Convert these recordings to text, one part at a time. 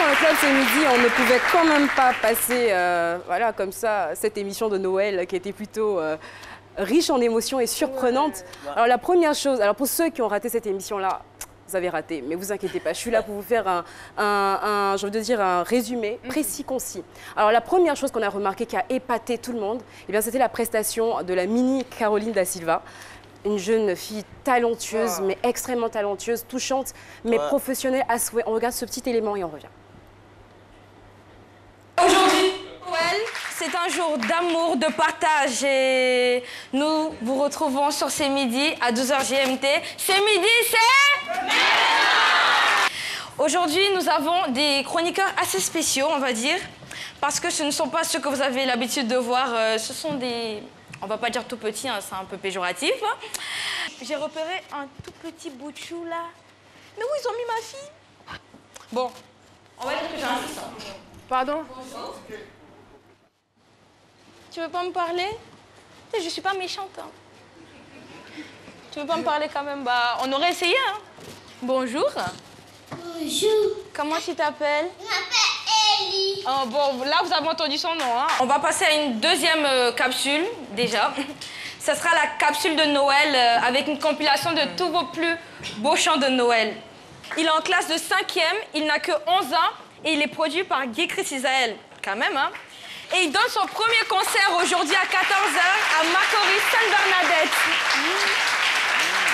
dans le club ce midi, on ne pouvait quand même pas passer, voilà, comme ça, cette émission de Noël qui était plutôt riche en émotions et surprenante. Alors la première chose, alors pour ceux qui ont raté cette émission-là, vous avez raté, mais vous inquiétez pas, je suis là pour vous faire je veux dire un résumé précis, concis. Alors la première chose qu'on a remarqué qui a épaté tout le monde, eh bien c'était la prestation de la mini Caroline Da Silva. Une jeune fille talentueuse, mais extrêmement talentueuse, touchante, mais professionnelle à souhait. On regarde ce petit élément et on revient. Aujourd'hui, Noël, c'est un jour d'amour, de partage. Et nous vous retrouvons sur C'est Midi à 12h GMT. C'est Midi, c'est... Aujourd'hui, nous avons des chroniqueurs assez spéciaux, on va dire, parce que ce ne sont pas ceux que vous avez l'habitude de voir. Ce sont des... On va pas dire tout petit, hein, c'est un peu péjoratif. J'ai repéré un tout petit bout de chou là. Mais où ils ont mis ma fille? Bon, on va dire que j'ai un assistant. Pardon? Bonjour. Tu veux pas me parler? Je suis pas méchante. Hein. Tu veux pas me parler quand même? Bah, on aurait essayé. Hein. Bonjour. Bonjour. Comment tu t'appelles? Je m'appelle Ellie. Oh, bon, là, vous avez entendu son nom. Hein. On va passer à une deuxième capsule, déjà. Ce sera la capsule de Noël avec une compilation de tous vos plus beaux chants de Noël. Il est en classe de 5e, il n'a que 11 ans et il est produit par Guy Chris Isaël, quand même. Hein. Et il donne son premier concert aujourd'hui à 14h à Macquarie Sainte-Bernadette.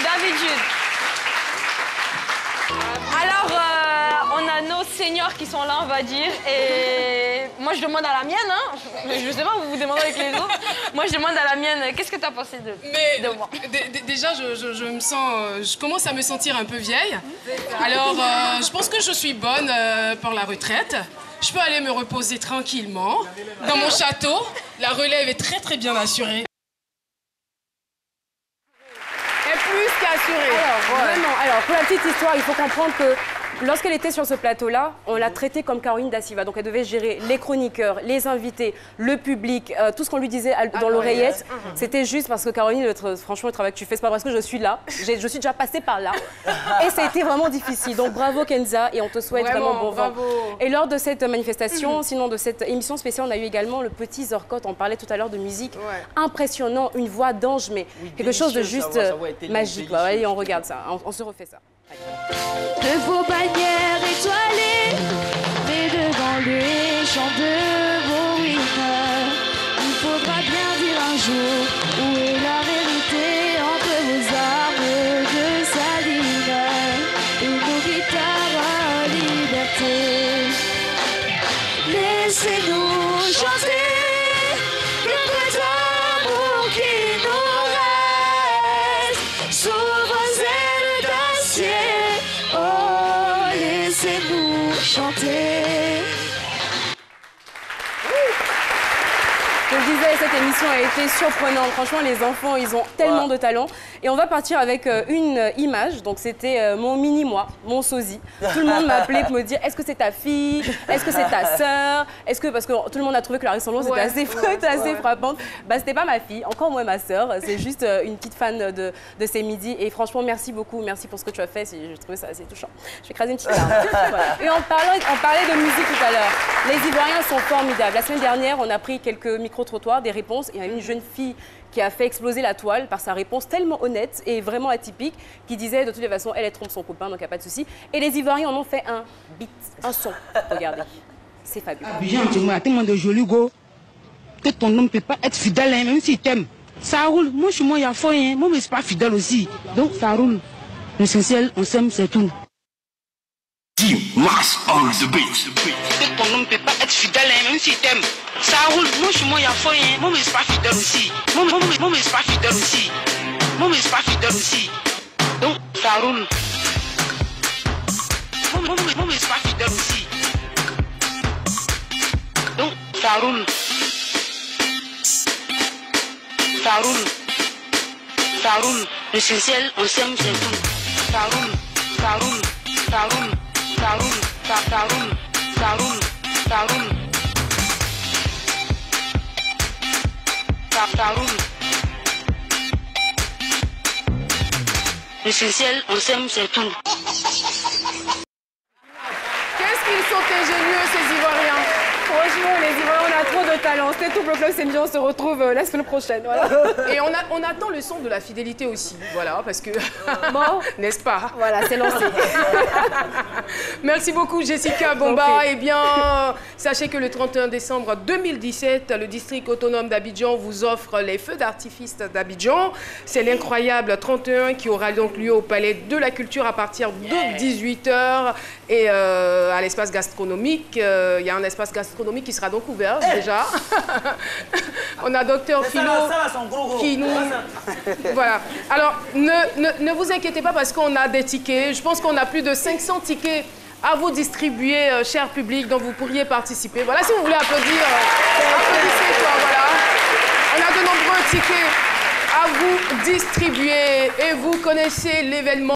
David Jude. Alors, on a nos seniors qui sont là, on va dire, et moi je demande à la mienne, hein. Je sais pas, vous vous demandez avec les autres. Moi je demande à la mienne, qu'est-ce que tu as pensé de moi? Déjà, je me sens, je commence à me sentir un peu vieille. Alors, je pense que je suis bonne pour la retraite. Je peux aller me reposer tranquillement dans mon château. La relève est très bien assurée. Et plus qu'assurée. Alors, vraiment, alors, pour la petite histoire, il faut comprendre que lorsqu'elle était sur ce plateau-là, on l'a traitée comme Caroline Da Silva. Donc elle devait gérer les chroniqueurs, les invités, le public, tout ce qu'on lui disait dans l'oreillette. C'était juste parce que Caroline, franchement, le travail que tu fais, c'est pas parce que je suis là. Je suis déjà passée par là. Et ça a été vraiment difficile. Donc bravo Kenza et on te souhaite vraiment bon vent. Et lors de cette manifestation, sinon de cette émission spéciale, on a eu également le petit Zorkot. On parlait tout à l'heure de musique. Impressionnant, une voix d'ange, mais quelque chose de juste magique. Bah, allez, on regarde ça. On se refait ça. De vos bannières étoilées, mais devant les champs de vos ruines, il faudra bien dire un jour où est la vérité entre vos armes de saline et nos guitares à liberté. Laissez-nous chanter le peu d'amour qui nous reste sous vos ailes d'acier. Oh, laissez-nous chanter. Je le disais, cette émission a été surprenante. Franchement, les enfants, ils ont tellement de talent. Et on va partir avec une image. Donc, c'était mon mini-moi, mon sosie. Tout le monde m'a appelé pour me dire, est-ce que c'est ta fille? Est-ce que c'est ta sœur? Est-ce que, parce que tout le monde a trouvé que la ressemblance était assez frappante. Bah, c'était pas ma fille, encore moins ma sœur. C'est juste une petite fan de ces midis. Et franchement, merci beaucoup. Merci pour ce que tu as fait. Je trouvais ça assez touchant. Je vais écraser une petite larme. Voilà. Et on parlait de musique tout à l'heure. Les Ivoiriens sont formidables. La semaine dernière, on a pris quelques micro-trottoirs, des réponses. Il y a une jeune fille qui a fait exploser la toile par sa réponse tellement honnête et vraiment atypique, qui disait de toutes les façons, elle trompe son copain, donc il n'y a pas de souci. Et les Ivoiriens en ont fait un beat, un son. Regardez, c'est fabuleux. Abidjan, tu m'as tellement de jolis go que ton homme ne peut pas être fidèle, hein, même s'il t'aime. Ça roule. Moi, chez moi, il y a faux, hein. Moi, mais c'est pas fidèle aussi. Donc, ça roule. L'essentiel, on s'aime, c'est tout. Mass on the beat. Que ton homme ne peut pas être fidèle, hein, même s'il t'aime. Ça roule. Moi, chez moi, il y a faux, hein. Moi, mais c'est pas fidèle aussi. Moi, mais c'est pas fidèle aussi. Moi, mais c'est pas fidèle aussi. Donc, ça roule. Moi, mais c'est pas fidèle aussi. Donc, ça roule. Ça roule. Ça roule. L'essentiel, on s'aime, c'est tout. Ça roule. Ça roule. Ça roule. Ça roule. Ça roule. Ça roule. Ça roule. Ça roule. L'essentiel, on s'aime, c'est tout. Qu'est-ce qu'ils sont ingénieux de talent. C'était tout pour le Club Senji. On se retrouve la semaine prochaine. Voilà. Et on attend le son de la fidélité aussi. Voilà, parce que... Bon. N'est-ce pas? Voilà, c'est lancé. Merci beaucoup, Jessica Bomba. Eh bien, sachez que le 31 décembre 2017, le district autonome d'Abidjan vous offre les feux d'artifice d'Abidjan. C'est l'incroyable 31 qui aura donc lieu au Palais de la Culture à partir de 18h. Et à l'espace gastronomique, il y a un espace gastronomique qui sera donc ouvert déjà. On a Docteur Philo qui nous... Voilà. Alors, ne vous inquiétez pas parce qu'on a des tickets. Je pense qu'on a plus de 500 tickets à vous distribuer, cher public, donc vous pourriez participer. Voilà, si vous voulez applaudir, applaudissez-toi, voilà. On a de nombreux tickets à vous distribuer et vous connaissez l'événement.